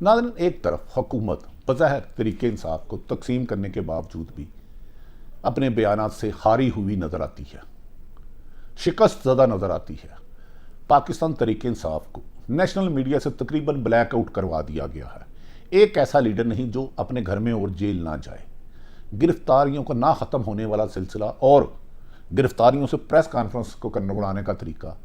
नाज़रीन, एक तरफ हुकूमत बज़ाहिर तरीके इंसाफ को तकसीम करने के बावजूद भी अपने बयानात से हारी हुई नज़र आती है, शिकस्त ज़दा नज़र आती है। पाकिस्तान तरीके इंसाफ को नेशनल मीडिया से तकरीबन ब्लैकआउट करवा दिया गया है। एक ऐसा लीडर नहीं जो अपने घर में और जेल ना जाए। गिरफ्तारियों का ना ख़त्म होने वाला सिलसिला और गिरफ्तारियों से प्रेस कॉन्फ्रेंस को करने बुलाने का तरीका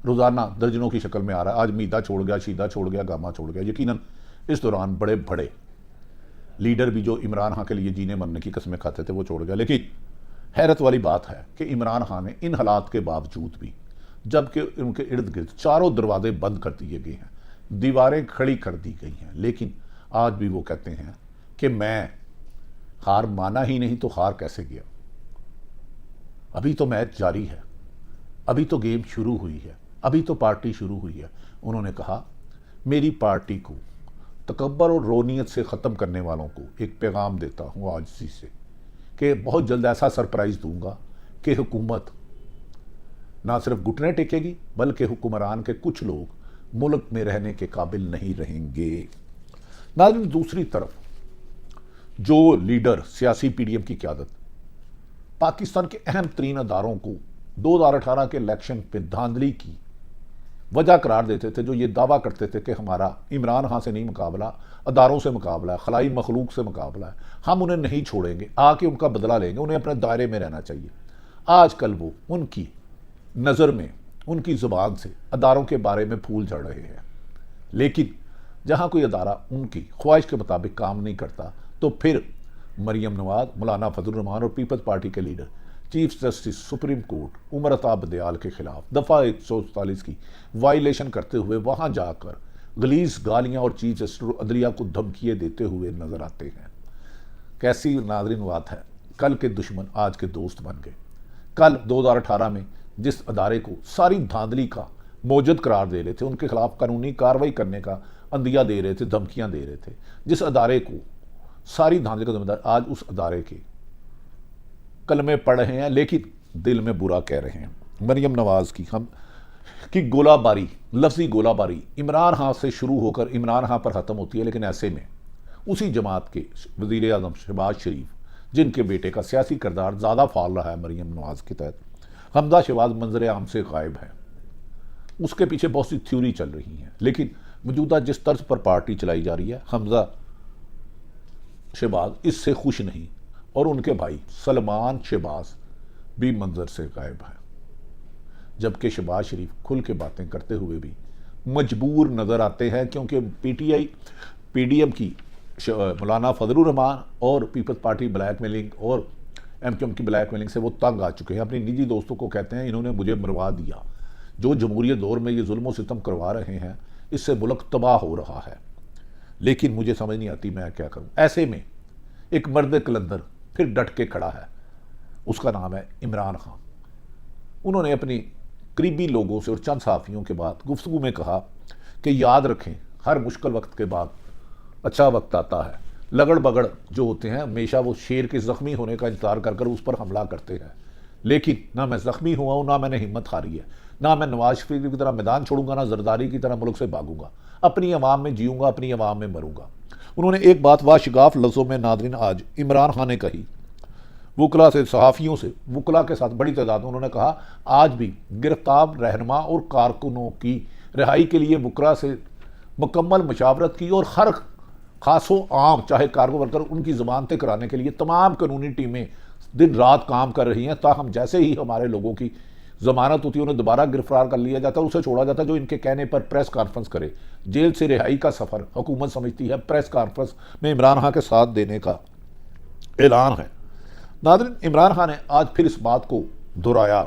रोज़ाना दर्जनों की शक्ल में आ रहा है। आज मीदा छोड़ गया, शीदा छोड़ गया, गामा छोड़ गया। यकीनन इस दौरान बड़े बड़े लीडर भी जो इमरान खान के लिए जीने मरने की कस्में खाते थे वो छोड़ गया। लेकिन हैरत वाली बात है कि इमरान खान ने इन हालात के बावजूद भी, जबकि उनके इर्द गिर्द चारों दरवाजे बंद कर दिए गए हैं, दीवारें खड़ी कर दी गई हैं, लेकिन आज भी वो कहते हैं कि मैं हार माना ही नहीं तो हार कैसे गया। अभी तो मैच जारी है, अभी तो गेम शुरू हुई है, अभी तो पार्टी शुरू हुई है। उन्होंने कहा, मेरी पार्टी को तकब्बर और रोनियत से ख़त्म करने वालों को एक पैगाम देता हूँ आज इसी से कि बहुत जल्द ऐसा सरप्राइज़ दूंगा कि हुकूमत ना सिर्फ घुटने टेकेगी बल्कि हुक्मरान के कुछ लोग मुल्क में रहने के काबिल नहीं रहेंगे। नाज़रीन, दूसरी तरफ जो लीडर सियासी पीडीएम की क़यादत पाकिस्तान के अहम तरीन अदारों को 2018 के इलेक्शन पे धांधली की वजह करार देते थे, जो ये दावा करते थे कि हमारा इमरान खान से नहीं मुकाबला, अदारों से मुकाबला है, खलाई मखलूक से मुकाबला है, हम उन्हें नहीं छोड़ेंगे, आके उनका बदला लेंगे, उन्हें अपने दायरे में रहना चाहिए। आजकल वो उनकी नज़र में, उनकी ज़ुबान से अदारों के बारे में फूल झड़ रहे हैं। लेकिन जहाँ कोई अदारा उनकी ख्वाहिश के मुताबिक काम नहीं करता तो फिर मरियम नवाज, मौलाना फजल रहमान और पीपल्स पार्टी के leader chief justice supreme court Umar Ata Bandial के खिलाफ दफ़ा 147 की वायलेशन करते हुए वहाँ जाकर गलीज गालियाँ और चीफ जस्टिस अदलिया को धमकियाँ देते हुए नजर आते हैं। कैसी नाज़रीन बात है, कल के दुश्मन आज के दोस्त बन गए। कल 2018 में जिस अदारे को सारी धांधली का मौजूद करार दे रहे थे, उनके खिलाफ कानूनी कार्रवाई करने का अंदिया दे रहे थे, धमकियाँ दे रहे थे, जिस अदारे को सारी धांधली का जिम्मेदार, आज उस अदारे के कलमे पढ़ रहे हैं लेकिन दिल में बुरा कह रहे हैं। मरियम नवाज की गोलाबारी, लफ्जी गोलाबारी इमरान खान से शुरू होकर इमरान खान पर ख़त्म होती है। लेकिन ऐसे में उसी जमात के वज़ीर आज़म शहबाज शरीफ, जिनके बेटे का सियासी किरदार ज़्यादा फाल रहा है मरियम नवाज के तहत, हमजा शहबाज मंजर आम से गायब है। उसके पीछे बहुत सी थ्योरी चल रही हैं, लेकिन मौजूदा जिस तर्ज पर पार्टी चलाई जा रही है, हमजा शहबाज इससे खुश नहीं और उनके भाई सलमान शहबाज भी मंजर से गायब है। जबकि शहबाज शरीफ खुल के बातें करते हुए भी मजबूर नज़र आते हैं, क्योंकि पीडीएम की मौलाना फजल रहमान और पीपल्स पार्टी ब्लैकमेलिंग और एमक्यूएम की ब्लैकमेलिंग से वो तंग आ चुके हैं। अपने निजी दोस्तों को कहते हैं, इन्होंने मुझे मरवा दिया। जो जमहूरियत दौर में ये जुल्म सितम करवा रहे हैं, इससे मुल्क तबाह हो रहा है। लेकिन मुझे समझ नहीं आती मैं क्या करूं। ऐसे में एक मर्द कलंदर फिर डट के खड़ा है, उसका नाम है इमरान खान। उन्होंने अपनी करीबी लोगों से और चंद सहाफ़ियों के बाद गुफ्तगू में कहा कि याद रखें, हर मुश्किल वक्त के बाद अच्छा वक्त आता है। लगड़ बगड़ जो होते हैं हमेशा वो शेर के ज़ख्मी होने का इंतज़ार कर कर उस पर हमला करते हैं। लेकिन ना मैं ज़ख्मी हुआ हूँ, ना मैंने हिम्मत हारी है, ना मैं नवाज शरीफ की तरह मैदान छोड़ूंगा, ना जरदारी की तरह मुल्क से भागूंगा। अपनी अवाम में जीऊँगा, अपनी अवाम में मरूंगा। उन्होंने एक बात वाशिगाफ लफ्ज़ों में नाज़रीन आज इमरान खान ने कही, वकला से, सहाफ़ियों से, वकला के साथ बड़ी तादाद में उन्होंने कहा, आज भी गिरफ्तार रहनुमा और कारकुनों की रिहाई के लिए वकला से मुकम्मल मशावरत की और हर खासो आम चाहे कार्गो वर्कर उनकी ज़बान तक कराने के लिए तमाम कानूनी टीमें दिन रात काम कर रही हैं, ताहम जैसे ही हमारे लोगों की ज़मानत होती है उन्हें दोबारा गिरफ्तार कर लिया जाता है, उसे छोड़ा जाता है जो इनके कहने पर प्रेस कॉन्फ्रेंस करे। जेल से रिहाई का सफ़र हुकूमत समझती है प्रेस कॉन्फ्रेंस में इमरान खान के साथ देने का ऐलान है। नाज़रीन, इमरान खान ने आज फिर इस बात को दोहराया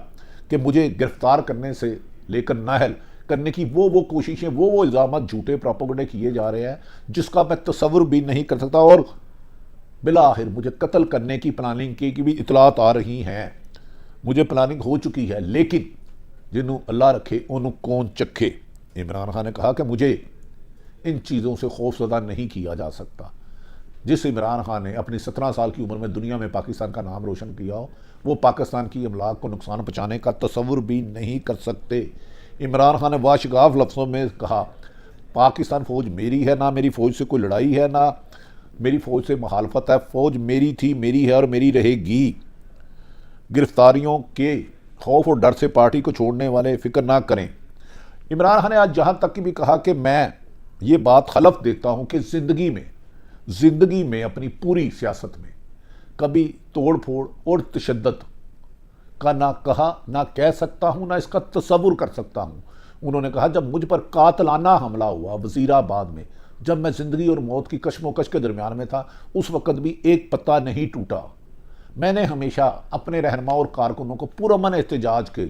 कि मुझे गिरफ्तार करने से लेकर नाहल करने की वो कोशिशें, वो इल्ज़ाम झूठे प्रोपेगेंडे किए जा रहे हैं जिसका मैं तसव्वुर भी नहीं कर सकता। और बिलाखिर मुझे कत्ल करने की प्लानिंग की भी इतलात आ रही हैं। मुझे प्लानिंग हो चुकी है, लेकिन जिन्हों अल्लाह रखे उन्हों कौन चखे। इमरान खान ने कहा कि मुझे इन चीज़ों से खौफजदा नहीं किया जा सकता। जिस इमरान खान ने अपनी 17 साल की उम्र में दुनिया में पाकिस्तान का नाम रोशन किया हो, वो पाकिस्तान की अमलाक को नुकसान पहुँचाने का तसव्वुर भी नहीं कर सकते। इमरान खान ने वाशगाफ लफ्ज़ों में कहा, पाकिस्तान फ़ौज मेरी है, ना मेरी फ़ौज से कोई लड़ाई है, ना मेरी फ़ौज से मुखालफत है। फ़ौज मेरी थी, मेरी है और मेरी रहेगी। गिरफ्तारियों के खौफ और डर से पार्टी को छोड़ने वाले फिक्र ना करें। इमरान खान ने आज जहाँ तक कि भी कहा कि मैं ये बात हलफ देता हूँ कि ज़िंदगी में अपनी पूरी सियासत में कभी तोड़ फोड़ और तशद्दुद का ना कहा, ना कह सकता हूँ, ना इसका तसव्वुर कर सकता हूँ। उन्होंने कहा जब मुझ पर कातलाना हमला हुआ वज़ीराबाद में, जब मैं ज़िंदगी और मौत की कशमकश के दरमियान में था, उस वक़्त भी एक पत्ता नहीं टूटा। मैंने हमेशा अपने रहनुमा और कारकुनों को पुरअमन एहतजाज की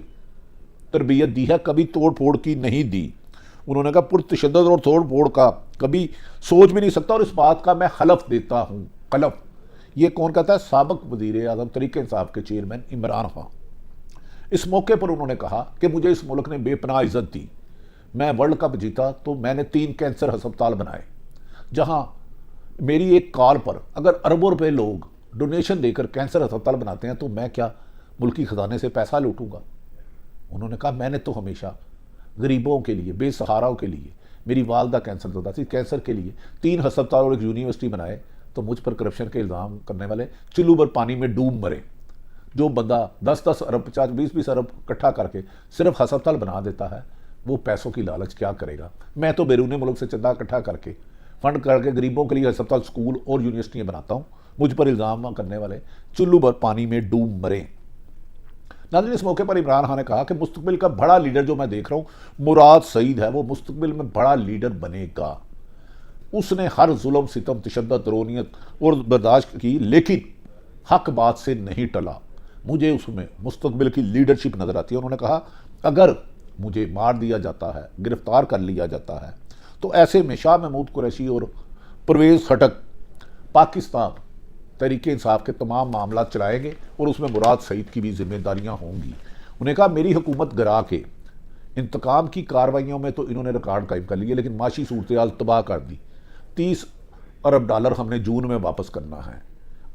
तरबियत दी है, कभी तोड़ फोड़ की नहीं दी। उन्होंने कहा पुरतशद्दुद और तोड़ फोड़ का कभी सोच भी नहीं सकता और इस बात का मैं हलफ देता हूँ। हलफ ये कौन कहता है? साबिक वज़ीर आज़म तहरीक इंसाफ के चेयरमैन इमरान खान। इस मौके पर उन्होंने कहा कि मुझे इस मुल्क ने बेपनाह इज़्ज़त दी। मैं वर्ल्ड कप जीता तो मैंने 3 कैंसर अस्पताल बनाए, जहां मेरी एक कॉल पर अगर अरबों रुपए लोग डोनेशन देकर कैंसर अस्पताल बनाते हैं तो मैं क्या मुल्की खजाने से पैसा लूटूंगा? उन्होंने कहा मैंने तो हमेशा गरीबों के लिए, बेसहाराओं के लिए, मेरी वालदा कैंसर होता थी, कैंसर के लिए 3 अस्पताल और एक यूनिवर्सिटी बनाए, तो मुझ पर करप्शन के इल्ज़ाम करने वाले चुल्लू भर पानी में डूब मरे। जो बंदा 10-10 अरब, 50-20 अरब इकट्ठा करके सिर्फ अस्पताल बना देता है, वो पैसों की लालच क्या करेगा? मैं तो बैरूनी मुल्क से चंदा इकट्ठा करके फंड करके गरीबों के लिए अस्पताल, स्कूल और यूनिवर्सिटियाँ बनाता हूँ। मुझ पर इल्ज़ाम करने वाले चुल्लू भर पानी में डूब मरे। नाज़रीन, इस मौके पर इमरान खान ने कहा कि मुस्तकबिल का बड़ा लीडर जो मैं देख रहा हूँ मुराद सईद है, वो मुस्तकबिल में बड़ा लीडर बनेगा। उसने हर जुल्म, सितम, तशद्दुद, रोनियत और बर्दाश्त की, लेकिन हक बात से नहीं टला। मुझे उसमें मुस्तकबिल की लीडरशिप नजर आती है। उन्होंने कहा अगर मुझे मार दिया जाता है, गिरफ्तार कर लिया जाता है, तो ऐसे में शाह महमूद कुरैशी और परवेज़ खटक पाकिस्तान तहरीक इंसाफ के तमाम मामला चलाएंगे और उसमें मुराद सईद की भी जिम्मेदारियां होंगी। उन्होंने कहा मेरी हुकूमत गिरा के इंतकाम की कार्रवाइयों में तो इन्होंने रिकॉर्ड कायम कर लिए, लेकिन माशी सूरत तबाह कर दी। 30 अरब डॉलर हमने जून में वापस करना है।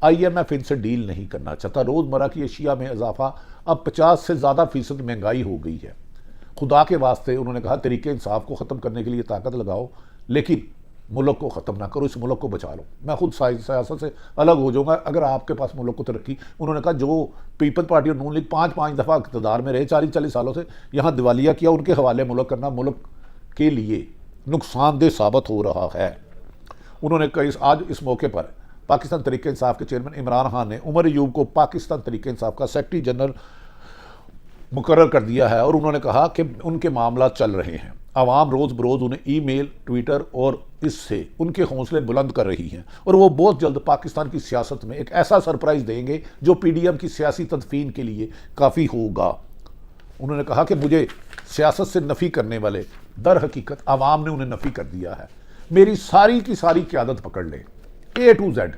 IMF इनसे डील नहीं करना चाहता। रोज़मर्रा की अशिया में इजाफा, अब 50 से ज़्यादा फीसद महंगाई हो गई है। खुदा के वास्ते उन्होंने कहा तरीके इंसाफ को ख़त्म करने के लिए ताकत लगाओ, लेकिन मुल्क को ख़त्म ना करो, इस मुल्क को बचा लो। मैं खुद सियासत से अलग हो जाऊँगा अगर आपके पास मुल्क को तरक्की। उन्होंने कहा जो पीपल्स पार्टी और नून लीग 5-5 दफ़ा इक़्तिदार में रहे, 40-40 सालों से यहाँ दिवालिया किया, उनके हवाले मुल्क करना मुल्क के लिए नुकसानदेह साबित हो रहा है। उन्होंने आज इस मौके पर पाकिस्तान तहरीक इंसाफ के चेयरमैन इमरान खान ने उमर अयूब को पाकिस्तान तहरीक इंसाफ का सेक्रेटरी जनरल मुकर्रर कर दिया है और उन्होंने कहा कि उनके मामला चल रहे हैं। आवाम रोज़ बरोज़ उन्हें ईमेल, ट्विटर और इससे उनके हौसले बुलंद कर रही हैं और वो बहुत जल्द पाकिस्तान की सियासत में एक ऐसा सरप्राइज़ देंगे जो PDM की सियासी तदफीन के लिए काफ़ी होगा। उन्होंने कहा कि मुझे सियासत से नफ़ी करने वाले दर हकीकत आवाम ने उन्हें नफ़ी कर दिया है। मेरी सारी की सारी क़यादत पकड़ लें A to Z,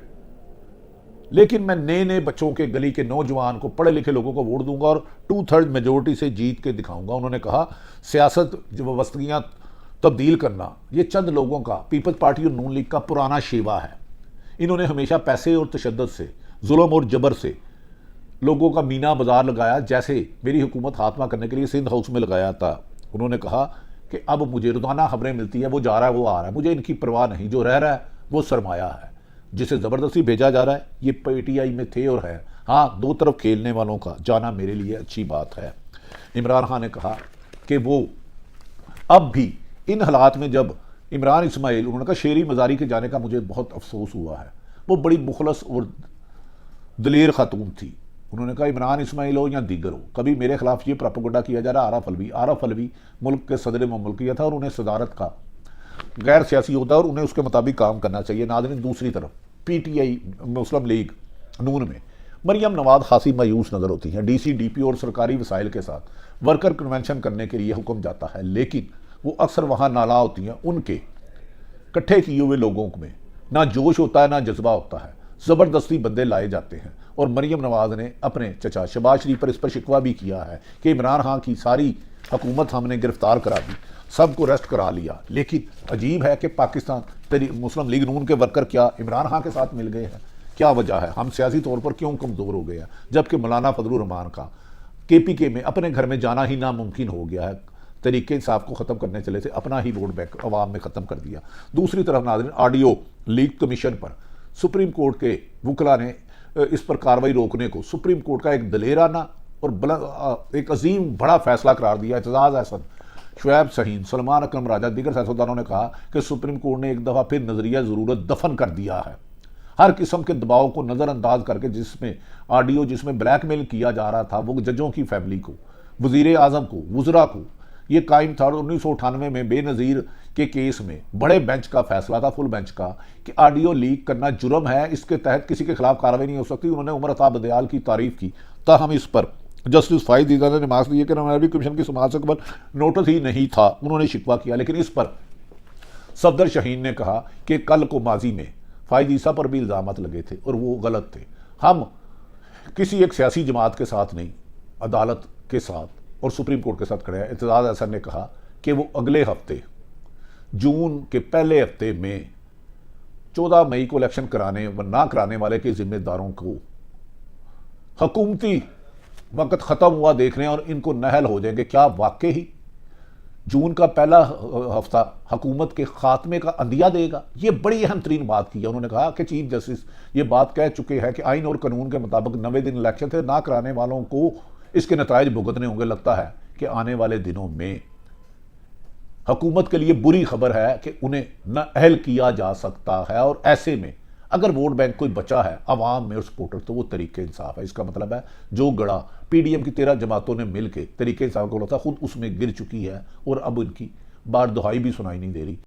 लेकिन मैं नए बच्चों के, गली के नौजवान को, पढ़े लिखे लोगों को वोट दूंगा और 2/3 मेजोरिटी से जीत के दिखाऊंगा। उन्होंने कहा सियासत जो वस्तगियाँ तब्दील करना ये चंद लोगों का, पीपल्स पार्टी और नून लीग का पुराना शेवा है। इन्होंने हमेशा पैसे और तशद्दुद से, जुल्म और जबर से लोगों का मीना बाजार लगाया, जैसे मेरी हुकूमत खात्मा करने के लिए सिंध हाउस में लगाया था। उन्होंने कहा कि अब मुझे रोज़ाना खबरें मिलती है, वो जा रहा है, वो आ रहा है, मुझे इनकी परवाह नहीं। जो रह रहा है वो सरमाया है जिसे ज़बरदस्ती भेजा जा रहा है। ये PTI में थे और है। हाँ, दो तरफ खेलने वालों का जाना मेरे लिए अच्छी बात है। इमरान खान ने कहा कि वो अब भी इन हालात में, जब इमरान इस्माइल, उन्होंने कहा शेरी मज़ारी के जाने का मुझे बहुत अफसोस हुआ है, वो बड़ी मुखलस और दलेर खातून थी। उन्होंने कहा इमरान इस्माइल हो या दीगर हो, कभी मेरे खिलाफ ये प्रोपेगेंडा किया जा रहा। आरफ अलवी मुल्क के सदर ममलकियत था और उन्हें सदारत का गैर सियासी होता है और उन्हें उसके मुताबिक काम करना चाहिए। नाज़रीन, दूसरी तरफ PTI मुस्लिम लीग नून में मरियम नवाज खासी मायूस नज़र होती हैं। DC, DP और सरकारी वसाइल के साथ वर्कर कन्वेंशन करने के लिए हुक्म जाता है, लेकिन वो अक्सर वहाँ नाला होती हैं। उनके इकट्ठे किए हुए लोगों में ना जोश होता है, ना जज्बा होता है। ज़बरदस्ती बंदे लाए जाते हैं और मरियम नवाज ने अपने चचा शहबाज शरीफ पर इस पर शिकवा भी किया है कि इमरान खान की सारी हुकूमत हमने गिरफ्तार करा दी, सबको अरेस्ट करा लिया। लेकिन अजीब है कि पाकिस्तान मुस्लिम लीग नून के वर्कर क्या इमरान खान के साथ मिल गए हैं? क्या वजह है? हम सियासी तौर पर क्यों कमज़ोर हो गए हैं, जबकि मौलाना फजलुर रहमान का KPK में अपने घर में जाना ही नामुमकिन हो गया है। तरीके इंसाफ को ख़त्म करने चले थे, अपना ही वोट बैंक अवाम में ख़त्म कर दिया। दूसरी तरफ नाज़रीन, ऑडियो लीक कमीशन पर सुप्रीम कोर्ट के वकला ने इस पर कार्रवाई रोकने को सुप्रीम कोर्ट का एक दलेराना और एक अजीम बड़ा फैसला करार दिया। एतजाज़ अहसन, शुएब शहीन, सलमान अकरम राजा, दीगर सियासतदानों ने कहा कि सुप्रीम कोर्ट ने एक दफ़ा फिर नज़रिया ज़रूरत दफन कर दिया है। हर किस्म के दबाव को नज़रअंदाज करके जिसमें ब्लैकमेल किया जा रहा था, वो जजों की फैमिली को, वज़ीर आज़म को, वज़रा को, ये कायम था। 1998 में बेनज़ीर के केस में बड़े बेंच का फैसला था, फुल बेंच का, कि ऑडियो लीक करना जुर्म है, इसके तहत किसी के खिलाफ कार्रवाई नहीं हो सकती। उन्होंने उमर अता बदयाल की तारीफ की। ताहम इस पर जस्टिस फाइज ईजा ने मार्क्स दिए कि नॉमिनेटिंग कमीशन की समाअत से कबल नोटिस ही नहीं था, उन्होंने शिकवा किया। लेकिन इस पर सफदर शहीन ने कहा कि कल को माजी में फाइज ईसा पर भी इल्ज़ामात लगे थे और वो गलत थे। हम किसी एक सियासी जमात के साथ नहीं, अदालत के साथ और सुप्रीम कोर्ट के साथ खड़े हैं। एतजाज़ अहसन ने कहा कि वो अगले हफ्ते जून के पहले हफ्ते में 14 मई को इलेक्शन कराने व ना कराने वाले के जिम्मेदारों को हुकूमती वक्त ख़त्म हुआ देख रहे हैं और इनको नहल हो जाएंगे। क्या वाकई ही जून का पहला हफ्ता हुकूमत के खात्मे का अंदिया देगा? ये बड़ी अहम तरीन बात की है। उन्होंने कहा कि चीफ जस्टिस ये बात कह चुके हैं कि आइन और कानून के मुताबिक 90 दिन इलेक्शन थे, ना कराने वालों को इसके नताइज भुगतने होंगे। लगता है कि आने वाले दिनों में हुकूमत के लिए बुरी खबर है कि उन्हें नाअहल किया जा सकता है, और ऐसे में अगर वोट बैंक कोई बचा है अवाम में और सपोर्टर, तो वो तरीके इंसाफ है। इसका मतलब है जो गड़ा पीडीएम की 13 जमातों ने मिलकर तरीके इंसाफ को था, खुद उसमें गिर चुकी है और अब उनकी बार दुहाई भी सुनाई नहीं दे रही।